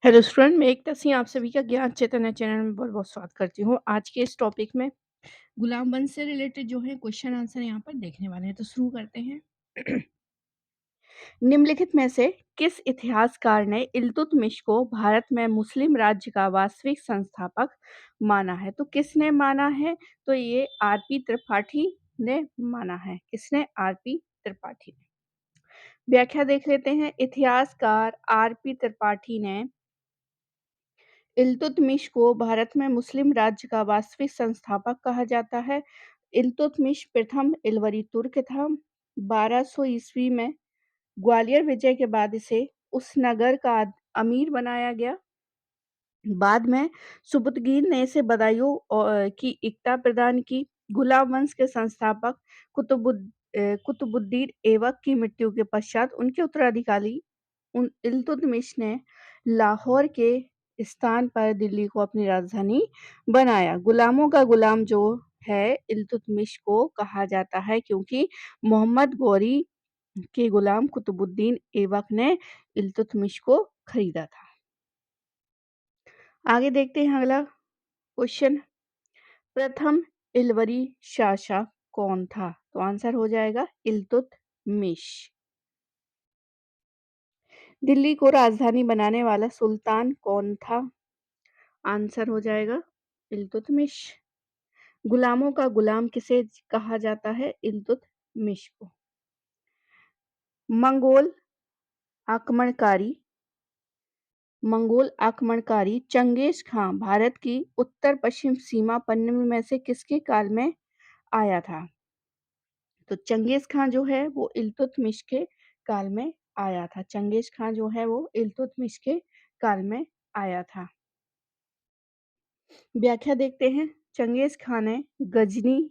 Hello student, मैं एक तस्वीर आप सभी का ज्ञान चैतन्य चैनल में बहुत-बहुत स्वागत करती हूँ। आज के इस टॉपिक में गुलाम वंश से रिलेटेड जो है क्वेश्चन आंसर यहाँ पर देखने वाले हैं, तो शुरू करते हैं। निम्नलिखित में से किस इतिहासकार ने इल्तुतमिश को भारत में मुस्लिम राज्य का वास्तविक संस्थापक माना है? तो किसने माना है? तो ये आर.पी. त्रिपाठी ने माना है। किसने? आर.पी. त्रिपाठी ने। व्याख्या देख लेते हैं। इतिहासकार आर.पी. त्रिपाठी ने इल्तुतमिश को भारत में मुस्लिम राज्य का वास्तविक संस्थापक कहा जाता है। इल्तुतमिश प्रथम इलवरी तुर्क था। 1200 ईस्वी में ग्वालियर विजय के बाद इसे उस नगर का अमीर बनाया गया। बाद में सुबुतगीर ने इसे बदायूं की इक्ता प्रदान की। गुलाम वंश के संस्थापक कुतुबुद्दीन ऐबक की मृत्यु के पश्चात उनके उत्तराधिकारी इल्तुतमिश ने लाहौर के स्थान पर दिल्ली को अपनी राजधानी बनाया। गुलामों का गुलाम जो है इल्तुतमिश को कहा जाता है, क्योंकि मोहम्मद गौरी के गुलाम कुतुबुद्दीन ऐबक ने इल्तुतमिश को खरीदा था। आगे देखते हैं अगला क्वेश्चन। प्रथम इलवरी शासक कौन था? तो आंसर हो जाएगा इल्तुतमिश। दिल्ली को राजधानी बनाने वाला सुल्तान कौन था? आंसर हो जाएगा इल्तुतमिश। गुलामों का गुलाम किसे कहा जाता है? इल्तुतमिश को। मंगोल आक्रमणकारी चंगेज खां भारत की उत्तर पश्चिम सीमा पर निम्न में से किसके काल में आया था? तो चंगेज खां जो है वो इल्तुतमिश के काल में आया था। चंगेज खां जो है वो इल्तुतमिश के काल में आया था। व्याख्या देखते हैं। चंगेज खां ने गजनी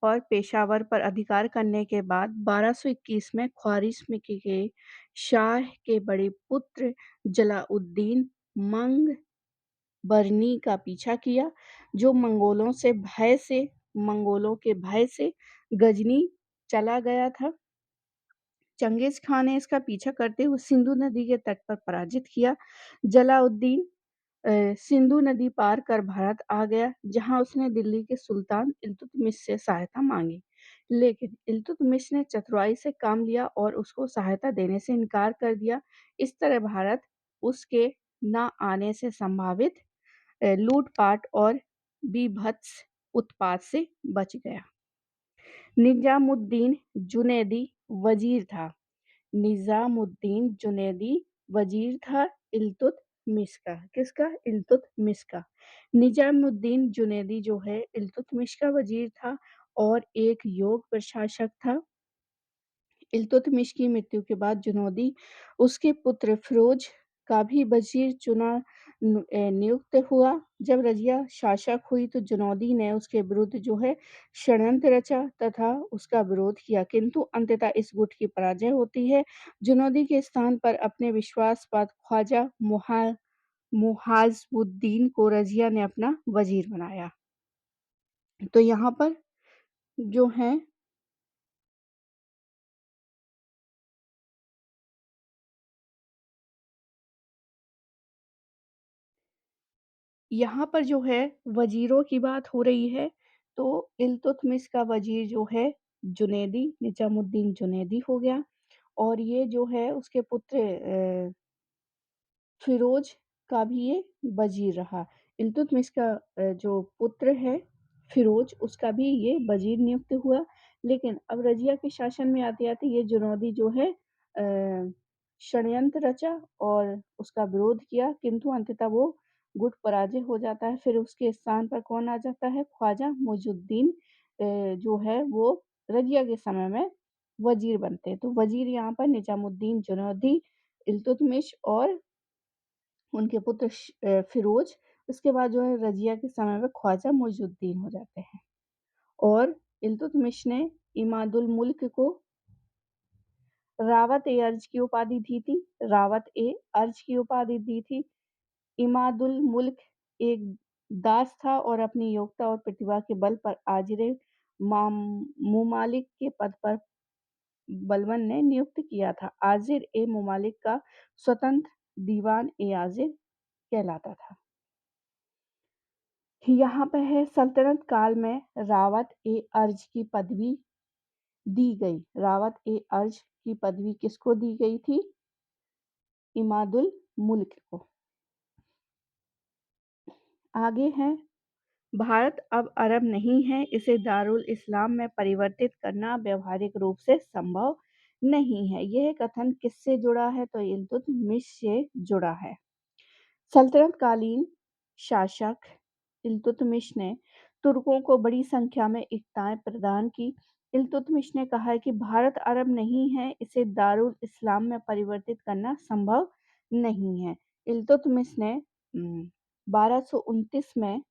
और पेशावर पर अधिकार करने के बाद 1221 में ख्वारिज़्म के शाह के बड़े पुत्र जलाउद्दीन मंगबरनी का पीछा किया, जो मंगोलों के भय से गजनी चला गया था। चंगेज़ खान ने इसका पीछा करते हुए सिंधु नदी के तट पर पराजित किया। जलाउद्दीन सिंधु नदी पार कर भारत आ गया, जहां उसने दिल्ली के सुल्तान इल्तुतमिश से सहायता मांगी। लेकिन इल्तुतमिश ने चतुराई से काम लिया और उसको सहायता देने से इनकार कर दिया। इस तरह भारत उसके न आने से संभावित लूटपाट और बीभत्स उत्पात से बच गया। निजामुद्दीन जुनैदी वजीर था। निजामुद्दीन जुनैदी वजीर था इल्तुतमिश का। किसका? इल्तुतमिश का। निजामुद्दीन जुनैदी जो है इल्तुतमिश का वजीर था और एक योग प्रशासक था। इल्तुतमिश की मृत्यु के बाद जुनैदी उसके पुत्र फिरोज का भी वजीर नियुक्त हुआ। जब रजिया शासक हुई तो जुनैदी ने उसके विरुद्ध जो है षड्यंत्र रचा तथा उसका विरोध किया, किंतु अंततः इस गुट की पराजय होती है। जुनैदी के स्थान पर अपने विश्वासपात ख्वाजा मुहाजुद्दीन को रजिया ने अपना वजीर बनाया। तो यहाँ पर जो है यहाँ पर जो है वज़ीरों की बात हो रही है, तो इल्तुतमिश का वज़ीर जो है जुनैदी, निज़ामुद्दीन जुनैदी हो गया और ये जो है उसके पुत्र फ़िरोज़ का भी ये वज़ीर रहा। इल्तुतमिश का जो पुत्र है फ़िरोज़ उसका भी ये वज़ीर नियुक्त हुआ। लेकिन अब रज़िया के शासन में आते-आते ये जुनैदी जो है षड्यंत्र रचा और उसका विरोध किया, किंतु अंततः वो गुट पराजय हो जाता है। फिर उसके स्थान पर कौन आ जाता है? ख्वाजा मुइज़ुद्दीन जो है वो रज़िया के समय में वज़ीर बनते हैं। तो वज़ीर यहाँ पर निज़ामुद्दीन जुनैदी, इल्तुतमिश और उनके पुत्र फ़िरोज़, उसके बाद जो है रज़िया के समय में ख्वाजा मुइज़ुद्दीन हो जाते हैं। और इल्तुतमिश ने इमादुल मुल्क को रावत-ए-अर्ज की उपाधि दी थी। रावत-ए-अर्ज की उपाधि दी थी। इमादुल मुल्क एक दास था और अपनी योग्यता और प्रतिभा के बल पर मुमालिक के पद पर बलबन ने नियुक्त किया था। आज़िर-ए-मुमालिक का स्वतंत्र दीवान-ए-आज़िज़ कहलाता था। यहाँ पे है सल्तनत काल में रावत-ए-अर्ज की पदवी दी गई। रावत-ए-अर्ज की पदवी किसको दी गई थी? इमादुल मुल्क को। आगे है भारत अब अरब नहीं है, इसे दारुल इस्लाम में परिवर्तित करना व्यावहारिक रूप से संभव नहीं है। यह कथन किससे जुड़ा है? तो इल्तुतमिश से जुड़ा है। सल्तनतकालीन शासक इल्तुतमिश ने तुर्कों को बड़ी संख्या में एकताएं प्रदान की। इल्तुतमिश ने कहा है कि भारत अरब नहीं है, इसे दारुल इस्लाम में परिवर्तित करना संभव नहीं है। इल्तुतमिश ने 1229 में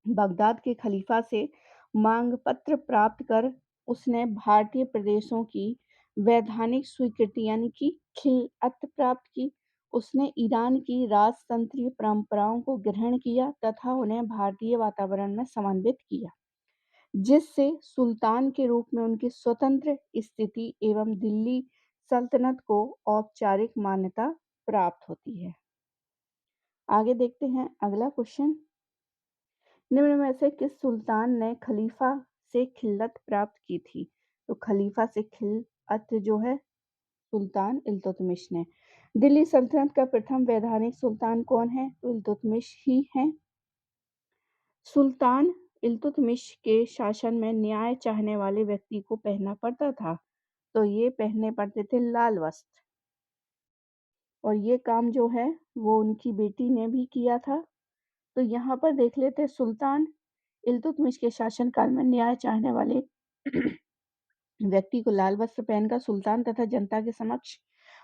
बगदाद के खलीफा से मांग पत्र प्राप्त कर उसने भारतीय प्रदेशों की वैधानिक स्वीकृति यानी कि खिलअत प्राप्त की। उसने ईरान की राजतंत्रीय परंपराओं को ग्रहण किया तथा उन्हें भारतीय वातावरण में समन्वित किया, जिससे सुल्तान के रूप में उनकी स्वतंत्र स्थिति एवं दिल्ली सल्तनत को औपचारिक मान्यता प्राप्त होती है। आगे देखते हैं अगला क्वेश्चन। निम्न में से किस सुल्तान ने खलीफा से खिल्लत प्राप्त की थी? तो खलीफा से खिल्लत जो है सुल्तान इल्तुतमिश ने। दिल्ली सल्तनत का प्रथम वैधानिक सुल्तान कौन है? तो इल्तुतमिश ही है। सुल्तान इल्तुतमिश के शासन में न्याय चाहने वाले व्यक्ति को पहनना पड़ता था, तो ये पहनने पड़ते थे लाल वस्त्र। और ये काम जो है वो उनकी बेटी ने भी किया था। तो यहाँ पर देख लेते हैं सुल्तान इल्तुतमिश के शासनकाल में न्याय चाहने वाले व्यक्ति को लाल वस्त्र पहनकर सुल्तान तथा जनता के समक्ष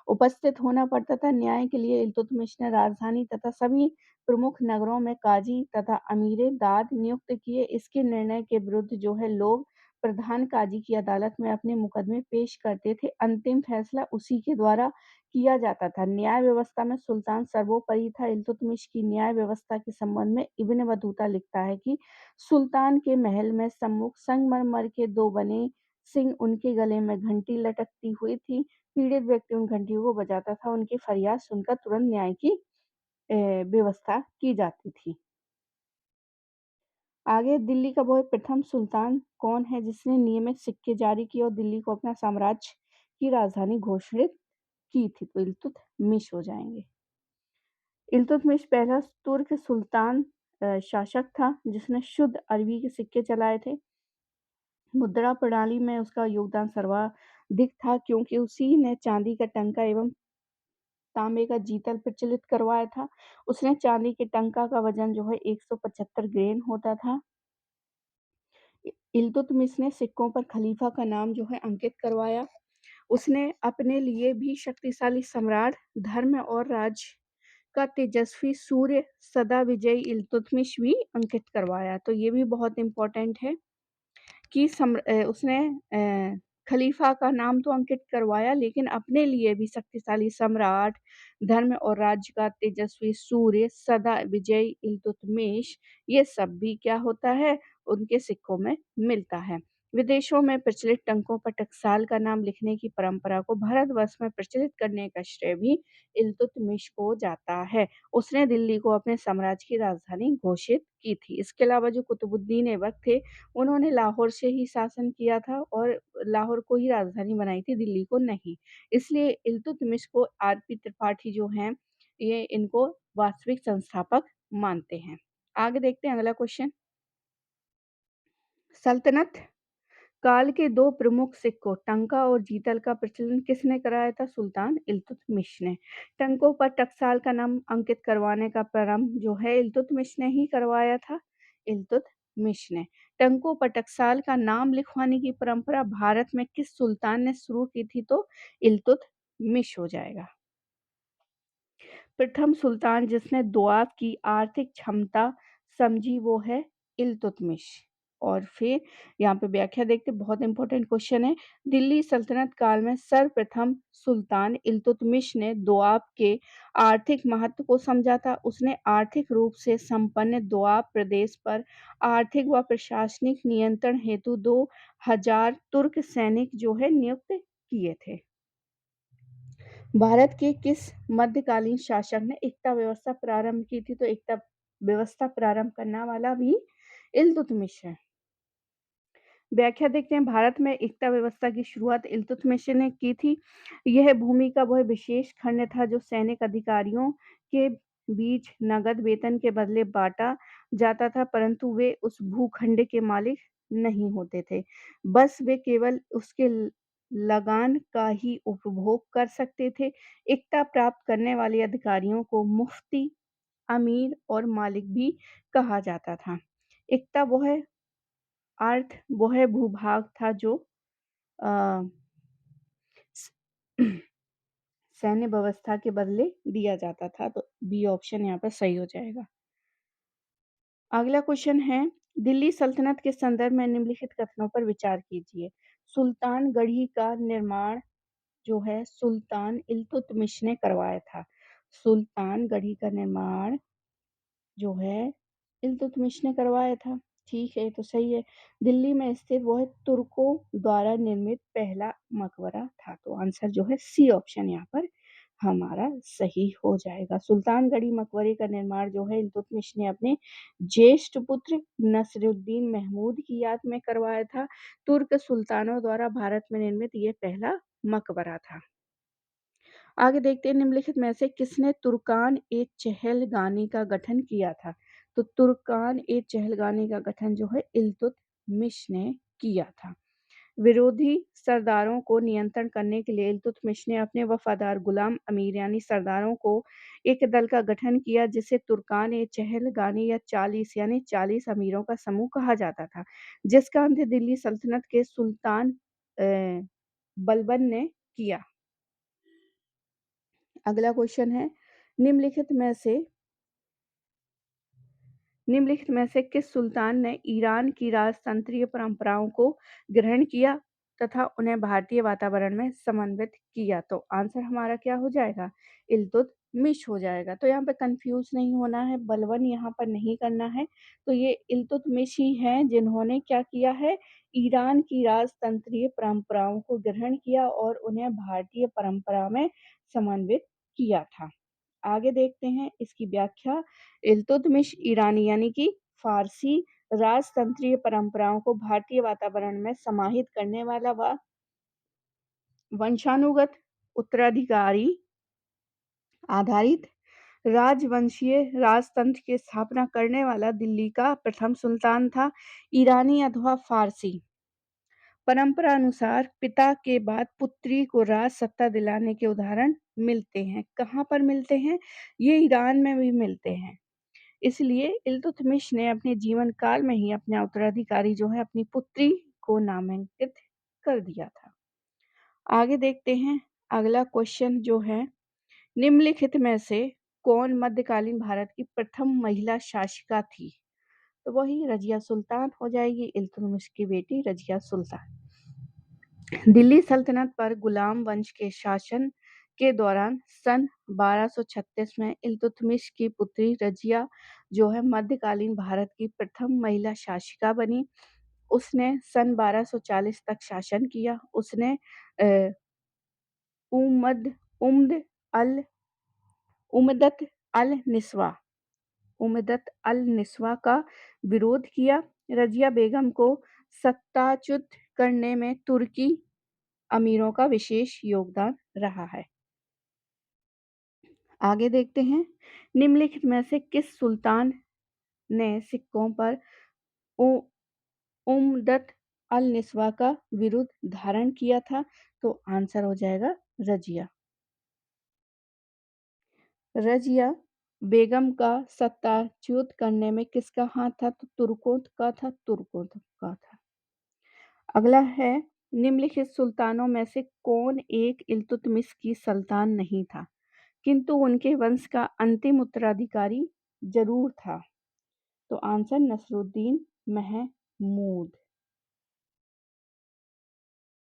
उपस्थित होना पड़ता था। न्याय के लिए इल्तुतमिश ने राजधानी तथा सभी प्रमुख नगरों में काजी तथा अमीरे दाद नियुक्त किए। इसके निर्णय के विरुद्ध जो है लोग प्रधान काजी की अदालत में अपने मुकदमे पेश करते थे। अंतिम फैसला उसी के द्वारा किया जाता था। न्याय व्यवस्था में सुल्तान सर्वोपरि था। इल्तुतमिश की न्याय व्यवस्था के संबंध में इब्न बतूता लिखता है कि सुल्तान के महल में सम्मुख संगमरमर के दो बने सिंह, उनके गले में घंटी लटकती हुई थी। पीड़ित व्यक्ति उन घंटियों को बजाता था। उनकी फरियाद सुनकर तुरंत न्याय की व्यवस्था की जाती थी। आगे दिल्ली का वह प्रथम सुल्तान कौन है जिसने नियमित सिक्के जारी किए और दिल्ली को अपना साम्राज्य की राजधानी घोषित की थी? तो इल्तुतमिश हो जाएंगे। इल्तुतमिश पहला तुर्क सुल्तान शासक था जिसने शुद्ध अरबी के सिक्के चलाए थे। मुद्रा प्रणाली में उसका योगदान सर्वाधिक था क्योंकि उसी ने चांदी का टंका एवं तांबे का जीतल प्रचलित करवाया था। उसने चांदी के टंका का वजन जो है 175 ग्रेन होता था। इल्तुतमिश ने सिक्कों पर खलीफा का नाम जो है अंकित करवाया। उसने अपने लिए भी शक्तिशाली सम्राट, धर्म और राज्य का तेजस्वी सूर्य सदा विजयी इल्तुतमिश भी अंकित करवाया। तो ये भी बहुत इम्पोर्टेंट है कि उसने खलीफा का नाम तो अंकित करवाया लेकिन अपने लिए भी शक्तिशाली सम्राट, धर्म और राज्य का तेजस्वी सूर्य, सदा विजयी इल्तुतमिश, ये सब भी क्या होता है उनके सिक्कों में मिलता है। विदेशों में प्रचलित टंकों पर टकसाल का नाम लिखने की परंपरा को भारतवर्ष में प्रचलित करने का श्रेय भी इल्तुतमिश को जाता है। उसने दिल्ली को अपने साम्राज्य की राजधानी घोषित की थी। इसके अलावा जो कुतुबुद्दीन ऐबक थे, उन्होंने लाहौर से ही शासन किया था और लाहौर को ही राजधानी बनाई थी, दिल्ली को नहीं। इसलिए इल्तुतमिश को आरपी त्रिपाठी जो हैं, ये इनको वास्तविक संस्थापक मानते हैं। आगे देखते हैं अगला क्वेश्चन। सल्तनत काल के दो प्रमुख सिक्कों टंका और जीतल का प्रचलन किसने कराया था? सुल्तान इल्तुतमिश ने। टंकों पर टकसाल का नाम अंकित करवाने का प्रारंभ जो है इल्तुतमिश ने ही करवाया था। इल्तुतमिश ने टंकों पर टकसाल का नाम लिखवाने की परंपरा भारत में किस सुल्तान ने शुरू की थी? तो इल्तुतमिश हो जाएगा। प्रथम सुल्तान जिसने दोआब की आर्थिक क्षमता समझी वो है इल्तुतमिश। और फिर यहाँ पे व्याख्या देखते बहुत इंपॉर्टेंट क्वेश्चन है। दिल्ली सल्तनत काल में सर्वप्रथम सुल्तान इल्तुतमिश ने दोआब के आर्थिक महत्व को समझा था। उसने आर्थिक रूप से संपन्न दोआब प्रदेश पर आर्थिक व प्रशासनिक नियंत्रण हेतु 2000 तुर्क सैनिक जो है नियुक्त किए थे। भारत के किस मध्यकालीन शासक ने एकता व्यवस्था प्रारंभ की थी? तो एकता व्यवस्था प्रारंभ करने वाला भी इल्तुतमिश है। व्याख्या देखते हैं, भारत में एकता व्यवस्था की शुरुआत इल्तुतमिश ने की थी। यह भूमि का वह विशेष खंड था जो सैनिक अधिकारियों के बीच नगद वेतन के बदले बाँटा जाता था, परंतु वे उस भूखंड के मालिक नहीं होते थे। बस वे केवल उसके लगान का ही उपभोग कर सकते थे। एकता प्राप्त करने वाले अधिकारियों को मुफ्ती, अमीर और मालिक भी कहा जाता था। एकता वह वह भूभाग था जो अ, स सैन्य व्यवस्था के बदले दिया जाता था, तो बी ऑप्शन यहाँ पर सही हो जाएगा। अगला क्वेश्चन है, दिल्ली सल्तनत के संदर्भ में निम्नलिखित कथनों पर विचार कीजिए। सुल्तानगढ़ी का निर्माण जो है सुल्तान इल्तुतमिश ने करवाया था। सुल्तानगढ़ी का निर्माण जो है इल्तुतमिश ने करवाया था। ठीक है, ये तो सही है। दिल्ली में स्थित वह तुर्कों द्वारा निर्मित पहला मकबरा था। तो आंसर जो है सी ऑप्शन यहाँ पर हमारा सही हो जाएगा। सुल्तानगढ़ी मकबरे का निर्माण जो है इल्तुतमिश ने अपने ज्येष्ठ पुत्र नसरुद्दीन महमूद की याद में करवाया था। तुर्क सुल्तानों द्वारा भारत में निर्मित ये पहला मकबरा था। आगे देखते हैं, निम्नलिखित में से किसने तुर्कान-ए-चहलगानी का गठन किया था? तो तुर्कान-ए-चहलगानी का गठन जो है इल्तुतमिश ने किया था। विरोधी सरदारों को नियंत्रण करने के लिए इल्तुतमिश ने अपने वफादार गुलाम अमीर यानी सरदारों को एक दल का गठन किया जिसे तुर्कान-ए-चहलगानी या 40 यानी 40 अमीरों का समूह कहा जाता था, जिसका अंत दिल्ली सल्तनत के सुल्तान बलबन ने किया। अगला क्वेश्चन है, निम्नलिखित में से निम्नलिखित में से किस सुल्तान ने ईरान की राजतंत्रीय परंपराओं को ग्रहण किया तथा उन्हें भारतीय वातावरण में समन्वित किया? तो आंसर हमारा क्या हो जाएगा? इल्तुतमिश हो जाएगा। तो यहाँ पे कंफ्यूज नहीं होना है, बलबन यहाँ पर नहीं करना है। तो ये इल्तुतमिश ही हैं जिन्होंने क्या किया है? ईरान की राजतंत्रीय परंपराओं को ग्रहण किया और उन्हें भारतीय परंपरा में समन्वित किया था। आगे देखते हैं इसकी व्याख्या। इल्तुतमिश ईरानी यानी कि फ़ारसी राजतंत्रीय परंपराओं को भारतीय वातावरण में समाहित करने वाला व वंशानुगत उत्तराधिकारी आधारित राजवंशीय राजतंत्र की स्थापना करने वाला दिल्ली का प्रथम सुल्तान था। ईरानी अथवा फ़ारसी परंपरा अनुसार पिता के बाद पुत्री को राज सत्ता दिलाने के उदाहरण मिलते हैं। कहाँ पर मिलते हैं? ये ईरान में भी मिलते हैं। इसलिए इल्तुतमिश ने अपने जीवन काल में ही अपना उत्तराधिकारी जो है अपनी पुत्री को नामांकित कर दिया था। आगे देखते हैं अगला क्वेश्चन जो है, निम्नलिखित में से कौन मध्यकालीन भारत की प्रथम महिला शासिका थी? तो वही रजिया सुल्तान हो जाएगी, इल्तुतमिश की बेटी रजिया सुल्तान। दिल्ली सल्तनत पर गुलाम वंश के शासन के दौरान सन 1236 में इल्तुतमिश की पुत्री रजिया जो है मध्यकालीन भारत की प्रथम महिला शासिका बनी। उसने सन 1240 तक शासन किया। उसने अ, उमद उम्द अल उमदत अल निस्वा उमदत अल निस्वा का विरोध किया। रजिया बेगम को सत्ताच्युत करने में तुर्की अमीरों का विशेष योगदान रहा है। आगे देखते हैं, निम्नलिखित में से किस सुल्तान ने सिक्कों पर उ उम्दत अल-निस्वा का विरुद्ध धारण किया था? तो आंसर हो जाएगा रजिया। रजिया बेगम का सत्ताच्युत करने में किसका हाथ था? तो तुर्कों का था। अगला है, निम्नलिखित सुल्तानों में से कौन एक इल्तुतमिश की संतान नहीं था, किंतु उनके वंश का अंतिम उत्तराधिकारी जरूर था? तो आंसर नसरुद्दीन महमूद।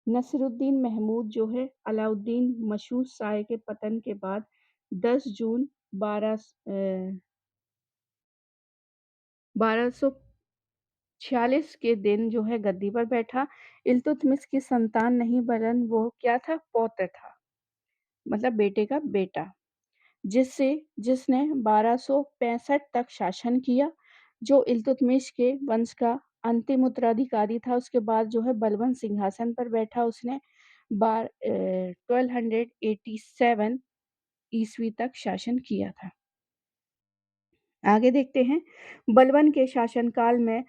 नसरुद्दीन महमूद जो है अलाउद्दीन मशहूर शाह के पतन के बाद 10 जून 1246 के दिन जो है गद्दी पर बैठा। इल्तुतमिश की संतान नहीं वरन वो क्या था? पौत्र था। मतलब बेटे का बेटा, जिससे जिसने 1265 तक शासन किया, जो इल्तुतमिश के वंश का अंतिम उत्तराधिकारी था। उसके बाद जो है बलबन सिंहासन पर बैठा, उसने 1287 ईस्वी तक शासन किया था। आगे देखते हैं, बलबन के शासनकाल में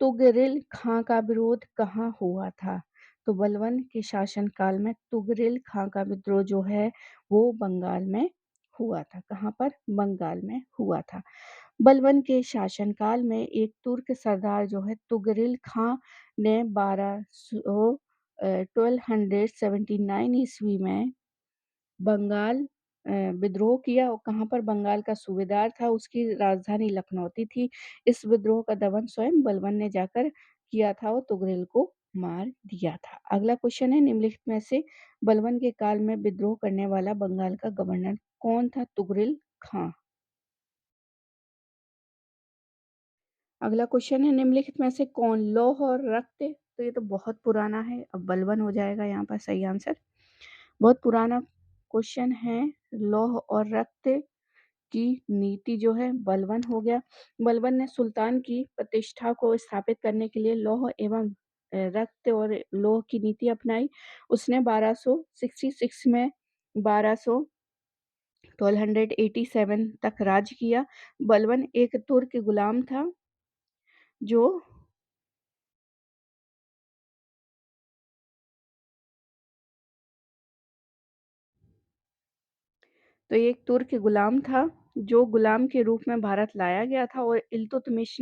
तुगरिल खां का विरोध कहाँ हुआ था? तो बलबन के शासनकाल में तुगरिल खां का विद्रोह जो है वो बंगाल में हुआ था। कहाँ पर? बंगाल में हुआ था। बलबन के शासनकाल में एक तुर्क सरदार जो है तुगरिल खां ने 1279 ईस्वी में बंगाल विद्रोह किया और कहाँ पर? बंगाल का सूबेदार था, उसकी राजधानी लखनऊ थी। इस विद्रोह का दमन स्वयं बलबन ने जाकर किया था और तुगरिल को मार दिया था। अगला क्वेश्चन है, निम्नलिखित में से बलबन के काल में विद्रोह करने वाला बंगाल का गवर्नर कौन था? तुगरिल खां। अगला क्वेश्चन है, निम्नलिखित में से कौन लौह और रक्त, तो ये तो बहुत पुराना है, अब बलबन हो जाएगा यहाँ पर सही आंसर। बहुत पुराना क्वेश्चन है, लौह और रक्त की नीति जो है बलबन हो गया। बलबन ने सुल्तान की प्रतिष्ठा को स्थापित करने के लिए लौह एवं रक्त और लौह की नीति अपनाई। उसने 1266 में 1287 तक राज किया। बलबन एक तुर्क गुलाम था जो तो ये एक तुर्क गुलाम था, जो गुलाम के रूप में भारत लाया गया था और इल्तुतमिश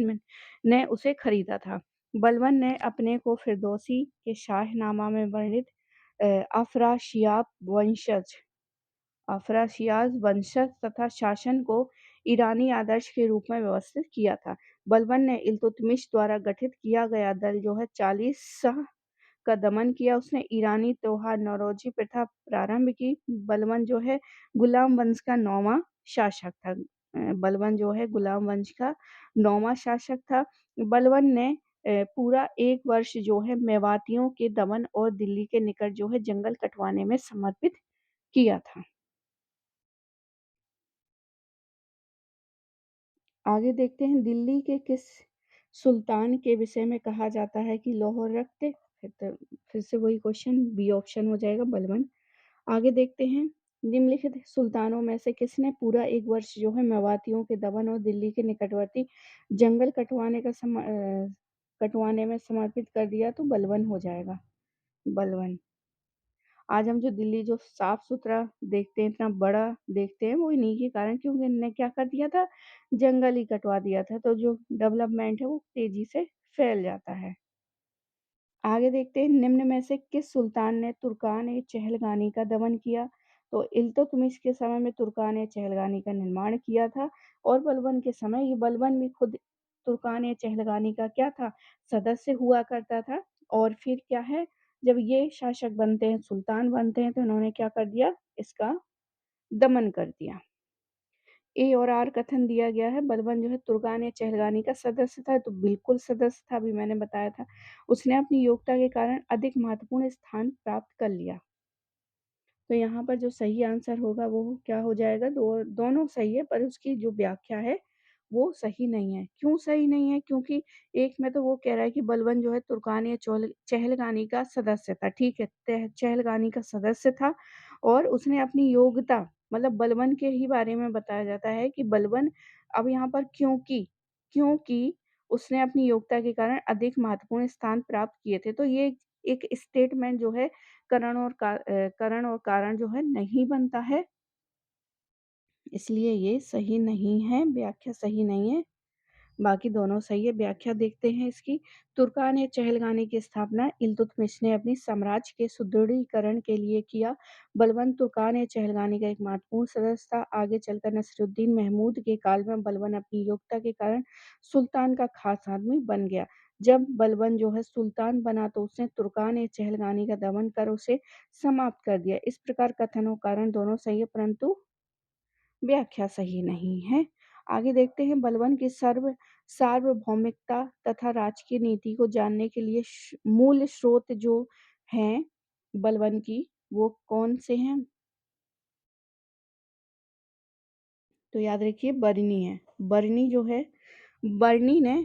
ने उसे खरीदा था। बलबन ने अपने को फिरदौसी के शाहनामा में वर्णित अफराशियाब वंशज अफराशियाज वंशज तथा शासन को ईरानी आदर्श के रूप में व्यवस्थित किया था। बलबन ने इल्तुतमिश द्वारा गठित किया गया दल जो है 40 का दमन किया। उसने ईरानी त्योहार नौरोज़ी प्रथा प्रारंभ की। बलबन जो है गुलाम वंश का 9वां शासक था। बलबन जो है गुलाम वंश का 9वां शासक था। बलबन ने पूरा 1 वर्ष जो है मेवातियों के दमन और दिल्ली के निकट जो है जंगल कटवाने में समर्पित किया था। आगे देखते हैं, दिल्ली के किस सुल्तान के विषय में कहा जाता है कि लौह रक्त? फिर से वही क्वेश्चन, बी ऑप्शन हो जाएगा बलबन। आगे देखते हैं, निम्नलिखित सुल्तानों में से किसने पूरा 1 वर्ष जो है मेवातियों के दमन और दिल्ली के निकटवर्ती जंगल कटवाने में समर्पित कर दिया? तो बलबन हो जाएगा, बलबन। आज हम जो दिल्ली जो साफ-सुथरा देखते हैं, इतना बड़ा देखते हैं, वो इन्हीं के कारण, क्योंकि इनने क्या कर दिया था, जंगल ही कटवा दिया था, तो जो डेवलपमेंट है वो तेज़ी से फैल जाता है। आगे देखते हैं, निम्न में से किस सुल्तान ने तुर्कान-ए-चहलगानी का दमन किया? तो इल्तुतमिश के समय में तुर्कान-ए-चहलगानी का निर्माण किया था और बलबन के समय ये बलबन भी खुद तुर्कान-ए-चहलगानी का क्या था? सदस्य हुआ करता था। और फिर क्या है, जब ये शासक बनते हैं, सुल्तान बनते हैं, तो इन्होंने क्या कर दिया? इसका दमन कर दिया। ए और आर कथन दिया गया है, बलबन जो है तुर्कान या चहलगानी का सदस्य था, तो बिल्कुल सदस्य था, अभी मैंने बताया था। उसने अपनी योग्यता के कारण अधिक महत्वपूर्ण स्थान प्राप्त कर लिया। तो यहाँ पर जो सही आंसर होगा वो क्या हो जाएगा? दोनों सही है, पर उसकी जो व्याख्या है वो सही नहीं है। क्यों सही नहीं है? क्योंकि एक में तो वो कह रहा है कि बलबन जो है तुर्कान या चहलगानी का सदस्य था, ठीक है? चहलगानी का सदस्य था और उसने अपनी योग्यता, मतलब बलबन के ही बारे में बताया जाता है कि बलबन, अब यहाँ पर क्योंकि उसने अपनी योग्यता के कारण अधिक महत्वपूर्ण स्थान प्राप्त किए थे। तो ये एक स्टेटमेंट जो है करण और कारण जो है नहीं बनता है, इसलिए ये सही नहीं है, व्याख्या सही नहीं है। बाकी दोनों सही है। व्याख्या देखते हैं इसकी। तुर्कान-ए-चहलगानी की स्थापना इल्तुतमिश ने अपनी साम्राज्य के सुदृढ़ीकरण के लिए किया। बलबन तुर्कान-ए-चहलगानी का एक महत्वपूर्ण सदस्य था। आगे चलकर नसीरुद्दीन महमूद के काल में बलबन अपनी योग्यता के कारण सुल्तान का खास आदमी बन गया। जब बलबन जो है सुल्तान बना तो उसने तुर्कान-ए-चहलगानी का दमन कर उसे समाप्त कर दिया। इस प्रकार कथन और कारण दोनों सही है, परंतु व्याख्या सही नहीं है। आगे देखते हैं, बलबन की सार्वभौमिकता तथा राजकीय नीति को जानने के लिए मूल स्रोत जो हैं बलबन की, वो कौन से हैं? तो याद रखिए बरनी है। बरनी जो है, बरनी ने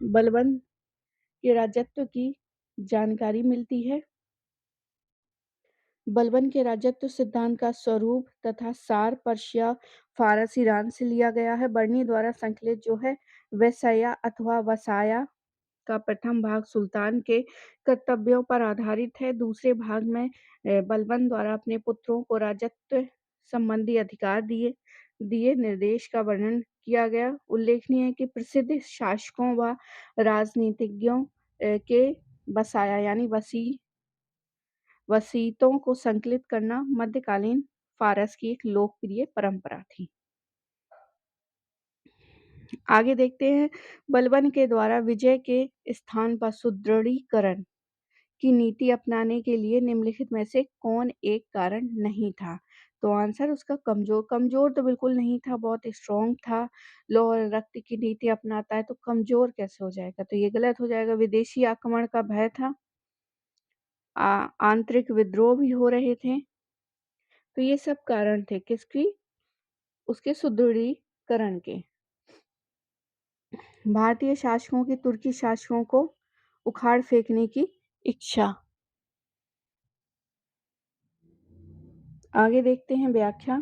बलबन के राजत्व की जानकारी मिलती है। बलबन के राजत्व सिद्धांत का स्वरूप तथा सार पर्शिया, फारस, ईरान से लिया गया है। बरनी द्वारा संकलित जो है वसैया अथवा वसाया का प्रथम भाग सुल्तान के कर्तव्यों पर आधारित है। दूसरे भाग में बलबन द्वारा अपने पुत्रों को राजत्व संबंधी अधिकार दिए दिए निर्देश का वर्णन किया गया। उल्लेखनीय है कि प्रसिद्ध शासकों व राजनीतिज्ञों के वसाया यानी वसीयतों को संकलित करना मध्यकालीन फारस की एक लोकप्रिय परंपरा थी। आगे देखते हैं, बलबन के द्वारा विजय के स्थान पर सुदृढ़ीकरण की नीति अपनाने के लिए निम्नलिखित में से कौन एक कारण नहीं था? तो आंसर उसका कमजोर तो बिल्कुल नहीं था, बहुत स्ट्रॉन्ग था। लौह और रक्त की नीति अपनाता है तो कमजोर कैसे हो जाएगा? तो ये गलत हो जाएगा। विदेशी आक्रमण का भय था, आंतरिक विद्रोह भी हो रहे थे। तो ये सब कारण थे किसकी? उसके सुदृढ़ीकरण के। भारतीय शासकों की तुर्की शासकों को उखाड़ फेंकने की इच्छा। आगे देखते हैं व्याख्या।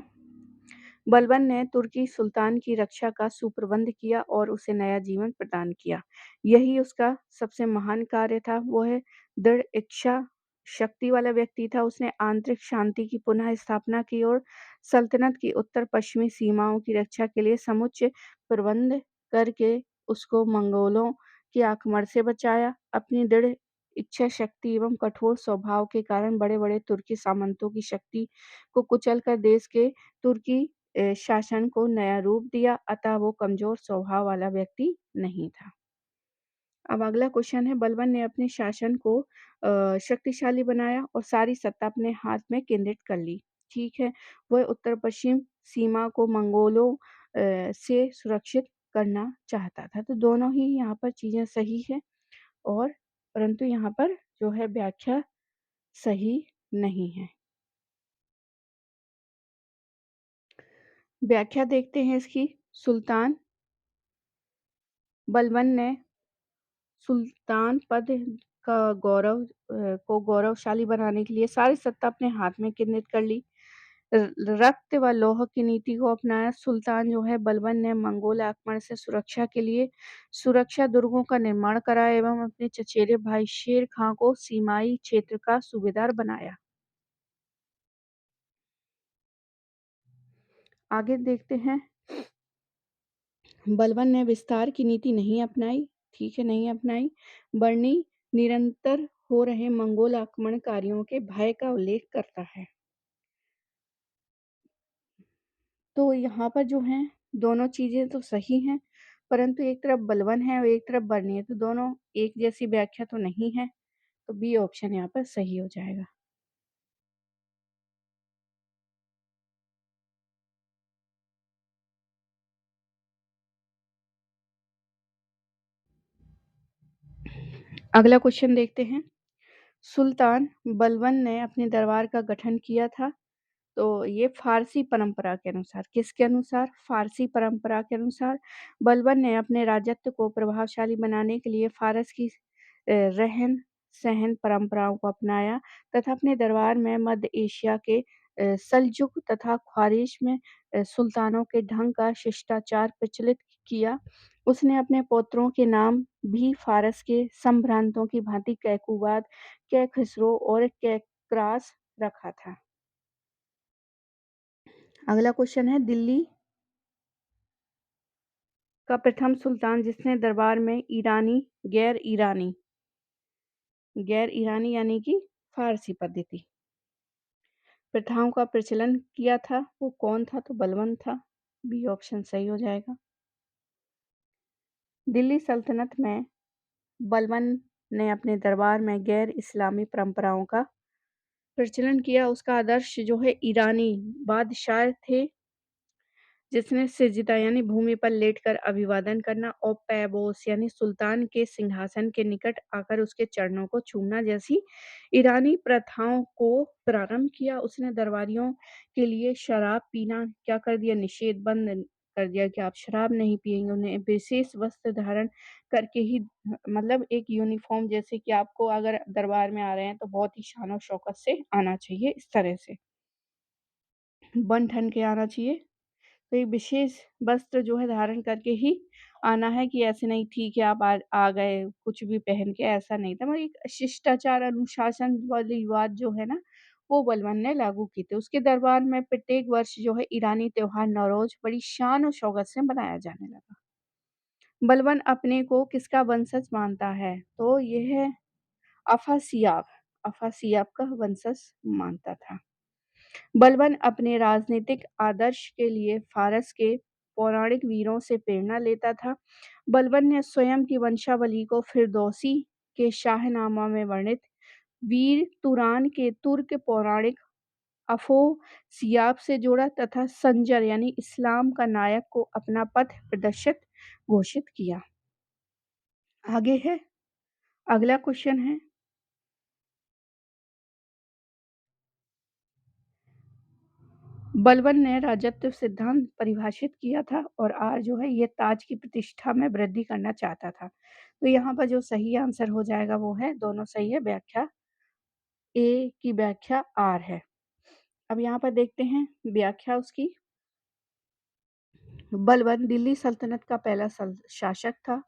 बलबन ने तुर्की सुल्तान की रक्षा का सुप्रबंध किया और उसे नया जीवन प्रदान किया। यही उसका सबसे महान कार्य था। वो है दृढ़ इच्छा शक्ति वाला व्यक्ति था। उसने आंतरिक शांति की पुनः स्थापना की और सल्तनत की उत्तर पश्चिमी सीमाओं की रक्षा के लिए समुचित प्रबंध करके उसको मंगोलों के आक्रमण से बचाया। अपनी दृढ़ इच्छा शक्ति एवं कठोर स्वभाव के कारण बड़े-बड़े तुर्की सामंतों की शक्ति को कुचलकर देश के तुर्की शासन को नया रूप दिया, अतः वो कमजोर स्वभाव वाला व्यक्ति नहीं था। अब अगला क्वेश्चन है, बलबन ने अपने शासन को शक्तिशाली बनाया और सारी सत्ता अपने हाथ में केंद्रित कर ली। ठीक है, वह उत्तर पश्चिम सीमा को मंगोलों से सुरक्षित करना चाहता था। तो दोनों ही यहाँ पर चीजें सही है और परंतु यहाँ पर जो है व्याख्या सही नहीं है। व्याख्या देखते हैं इसकी। सुल्तान बलबन ने सुल्तान पद का को गौरवशाली बनाने के लिए सारी सत्ता अपने हाथ में केंद्रित कर ली। रक्त व लौह की नीति को अपनाया। सुल्तान जो है बलबन ने मंगोल आक्रमण से सुरक्षा के लिए सुरक्षा दुर्गों का निर्माण कराया एवं अपने चचेरे भाई शेर खां को सीमाई क्षेत्र का सूबेदार बनाया। आगे देखते हैं, बलबन ने विस्तार की नीति नहीं अपनाई। ठीक है, नहीं अपनाई। बरनी निरंतर हो रहे मंगोल आक्रमणकारियों के भय का उल्लेख करता है। तो यहाँ पर जो है दोनों चीजें तो सही हैं, परंतु एक तरफ बलबन है और एक तरफ बरनी है, तो दोनों एक जैसी व्याख्या तो नहीं है। तो बी ऑप्शन यहाँ पर सही हो जाएगा। अगला क्वेश्चन देखते हैं, सुल्तान बलबन ने अपने दरबार का गठन किया था। तो ये फारसी परंपरा के अनुसार, किसके अनुसार? फारसी परंपरा के अनुसार बलबन ने अपने राजत्व को प्रभावशाली बनाने के लिए फारस की रहन सहन परंपराओं को अपनाया तथा अपने दरबार में मध्य एशिया के सल्जुक तथा ख्वारिश में सुल्तानों के ढंग का शिष्टाचार प्रचलित किया। उसने अपने पौत्रों के नाम भी फारस के संभ्रांतों की भांति कैकुबाद, कैखसरो और कैक्रास रखा था। अगला क्वेश्चन है, दिल्ली का प्रथम सुल्तान जिसने दरबार में गैर ईरानी यानी कि फारसी पद्धति प्रथाओं का प्रचलन किया था, वो कौन था? तो बलबन था। बी ऑप्शन सही हो जाएगा। दिल्ली सल्तनत में बलबन ने अपने दरबार में गैर इस्लामी परंपराओं का प्रचलन किया। उसका आदर्श जो है ईरानी बादशाह थे, जिसने सिजदा यानी भूमि पर लेटकर अभिवादन करना और पैबोस यानी सुल्तान के सिंहासन के निकट आकर उसके चरणों को चूमना जैसी ईरानी प्रथाओं को प्रारंभ किया। उसने दरबारियों के लिए शराब पीना क्या कर दिया? निषेध बंद कर दिया कि आप शराब नहीं पिएँगे, उन्हें विशेष वस्त्र धारण करके ही मतलब एक यूनिफ़ॉर्म जैसे कि आपको अगर दरबार में आ रहे हैं तो बहुत ही शान और शौकत से आना चाहिए, इस तरह से। बन-ठन के आना चाहिए। तो एक विशेष वस्त्र जो है धारण करके ही आना है कि ऐसे नहीं ठीक है आप आ गए कुछ भी पहन के ऐसा नहीं था। मतलब एक शिष्टाचार अनुशासन वाली बात जो है ना, वो बलबन ने लागू की थी। उसके दरबार में प्रत्येक वर्ष जो है ईरानी त्योहार नवरोज़ बड़ी शान और शौकत से मनाया जाने लगा। बलबन अपने को किसका वंशज मानता है? तो ये है अफ़ासियाब, अफ़ासियाब का वंशज मानता था। बलबन अपने राजनीतिक आदर्श के लिए फ़ारस के पौराणिक वीरों से प्रेरणा लेता था। बलबन ने स्वयं की वंशावली को फिरदौसी के शाहनामा में वर्णित वीर तुरान के तुर्क पौराणिक अफ़ोसियाब से जोड़ा तथा संजर यानी इस्लाम का नायक को अपना पथ प्रदर्शक घोषित किया। आगे है अगला क्वेश्चन है बलबन ने राजत्व सिद्धांत परिभाषित किया था और आर जो है ये ताज की प्रतिष्ठा में वृद्धि करना चाहता था। तो यहाँ पर जो सही आंसर हो जाएगा वो है दोनों सही है व्याख्या ए की व्याख्या आर है। अब यहाँ पर देखते हैं व्याख्या उसकी। बलबन दिल्ली सल्तनत का पहला शासक था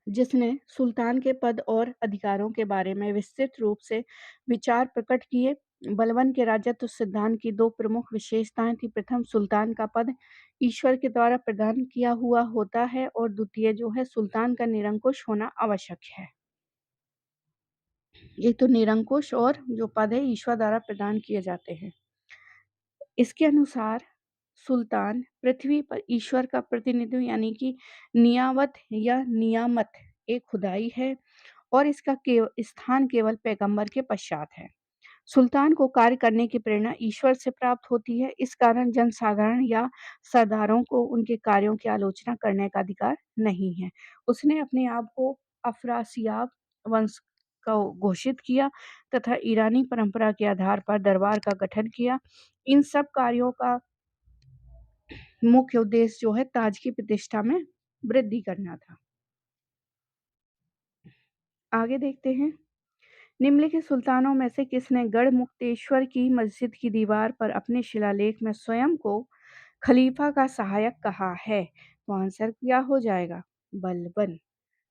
जिसने सुल्तान के पद और अधिकारों के बारे में विस्तृत रूप से विचार प्रकट किए। बलबन के राजत्व सिद्धांत की दो प्रमुख विशेषताएं थी। प्रथम, सुल्तान का पद ईश्वर के द्वारा प्रदान किया हुआ होता है और द्वितीय जो है सुल्तान का निरंकुश होना आवश्यक है। एक तो निरंकुश और जो पद है ईश्वर द्वारा प्रदान किए जाते हैं। इसके अनुसार सुल्तान पृथ्वी पर ईश्वर का प्रतिनिधित्व यानी कि नियावत या नियामत एक खुदाई है और इसका स्थान केवल पैगंबर के पश्चात है। सुल्तान को कार्य करने की प्रेरणा ईश्वर से प्राप्त होती है। इस कारण जनसाधारण या सरदारों को उनके कार्यों की आलोचना करने का अधिकार नहीं है। उसने अपने आप को अफरासियाब वंश को घोषित किया तथा ईरानी परंपरा के आधार पर दरबार का गठन किया। इन सब कार्यों का मुख्य उद्देश्य जो है ताज की प्रतिष्ठा में वृद्धि करना था। आगे देखते हैं निम्नलिखित सुल्तानों में से किसने गढ़मुक्तेश्वर की मस्जिद की दीवार पर अपने शिलालेख में स्वयं को खलीफा का सहायक कहा है? तो आंसर क्या हो जाएगा? बलबन।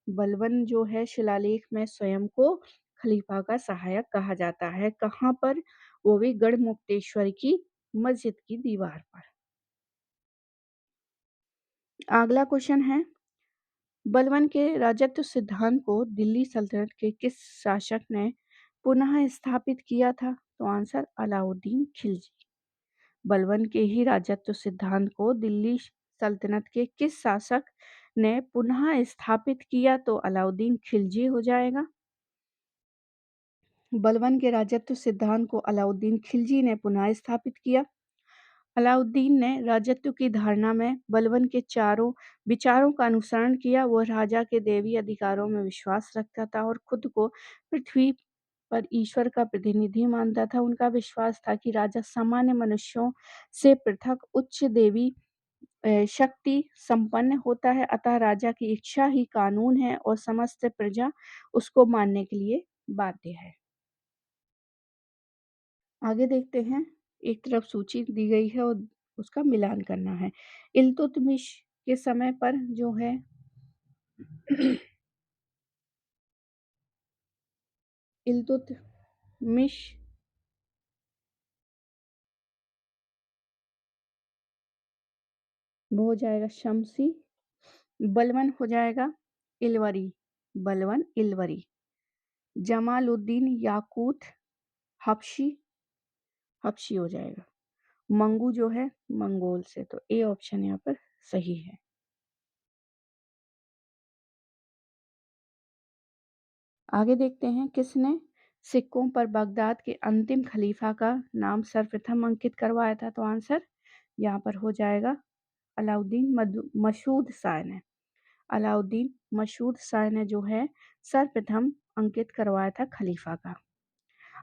बलबन जो है शिलालेख में स्वयं को खलीफा का सहायक कहा जाता है। कहाँ पर? वो भी गढ़मुक्तेश्वर की मस्जिद की दीवार पर। अगला क्वेश्चन है बलबन के राजत्व सिद्धांत को दिल्ली सल्तनत के किस शासक ने पुनः स्थापित किया था? तो आंसर अलाउद्दीन खिलजी। बलबन के ही राजत्व सिद्धांत को दिल्ली सल्तनत के किस शासक ने पुनः स्थापित किया? तो अलाउद्दीन खिलजी हो जाएगा। बलबन के राजत्व सिद्धांत को अलाउद्दीन खिलजी ने पुनः स्थापित किया। अलाउद्दीन ने राजत्व की धारणा में बलबन के चारों विचारों का अनुसरण किया। वह राजा के दैवीय अधिकारों में विश्वास रखता था और खुद को पृथ्वी पर ईश्वर का प्रतिनिधि मानता था। उनका विश्वास था कि राजा सामान्य मनुष्यों से पृथक उच्च देवी शक्ति संपन्न होता है, अतः राजा की इच्छा ही कानून है और समस्त प्रजा उसको मानने के लिए बाध्य है। आगे देखते हैं एक तरफ सूची दी गई है और उसका मिलान करना है। इल्तुतमिश के समय पर जो है इल्तुतमिश वो हो जाएगा शमसी, बलवन हो जाएगा इलवरी, बलवन इलवरी, जमालुद्दीन याकूत हबशी, हबशी हो जाएगा, मंगू जो है मंगोल से। तो ए ऑप्शन यहाँ पर सही है। आगे देखते हैं किसने सिक्कों पर बगदाद के अंतिम खलीफा का नाम सर्वप्रथम अंकित करवाया था? तो आंसर यहाँ पर हो जाएगा अलाउद्दीन मसूद शाह ने। अलाउद्दीन मसूद शाह ने जो है सर्वप्रथम अंकित करवाया था खलीफा का।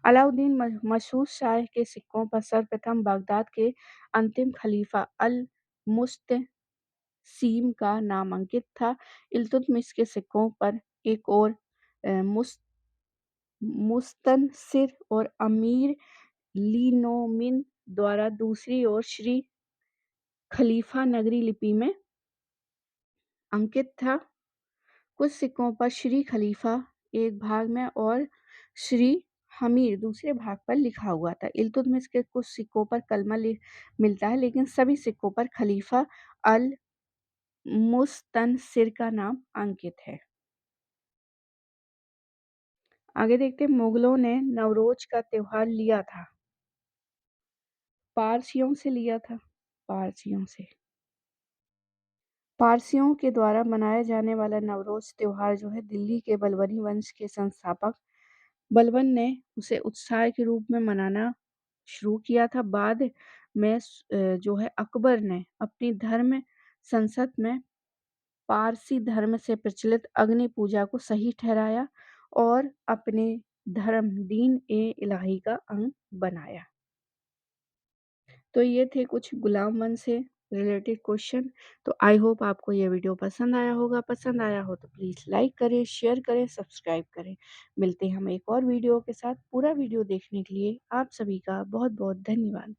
अलाउद्दीन मसूद शाह के सिक्कों पर सर्वप्रथम बगदाद के अंतिम खलीफा अल मुस्तसीम का नाम अंकित था। इल्तुतमिश के सिक्कों पर एक और मुस्तनसिर और अमीर ली-नोमिन द्वारा दूसरी ओर श्री खलीफा नगरी लिपि में अंकित था। कुछ सिक्कों पर श्री खलीफा एक भाग में और श्री हमीर दूसरे भाग पर लिखा हुआ था। इल्तुतमिश के कुछ सिक्कों पर कलमा मिलता है, लेकिन सभी सिक्कों पर खलीफा अल मुस्तनसिर का नाम अंकित है। आगे देखते हैं, मुगलों ने नवरोज का त्योहार लिया था। पारसियों से लिया था। पारसियों से। पारसियों के द्वारा मनाया जाने वाला नवरोज त्योहार जो है, दिल्ली के बलबनी वंश के संस्थापक बलबन ने उसे उत्साह के रूप में मनाना शुरू किया था। बाद में जो है अकबर ने अपनी धर्म संसद में पारसी धर्म से प्रचलित अग्नि पूजा को सही ठहराया और अपने धर्म दीन ए इलाही का अंग बनाया। तो ये थे कुछ गुलाम वंश से रिलेटेड क्वेश्चन। तो आई होप आपको ये वीडियो पसंद आया होगा। पसंद आया हो तो प्लीज़ लाइक करें, शेयर करें, सब्सक्राइब करें। मिलते हैं हम एक और वीडियो के साथ। पूरा वीडियो देखने के लिए आप सभी का बहुत बहुत धन्यवाद।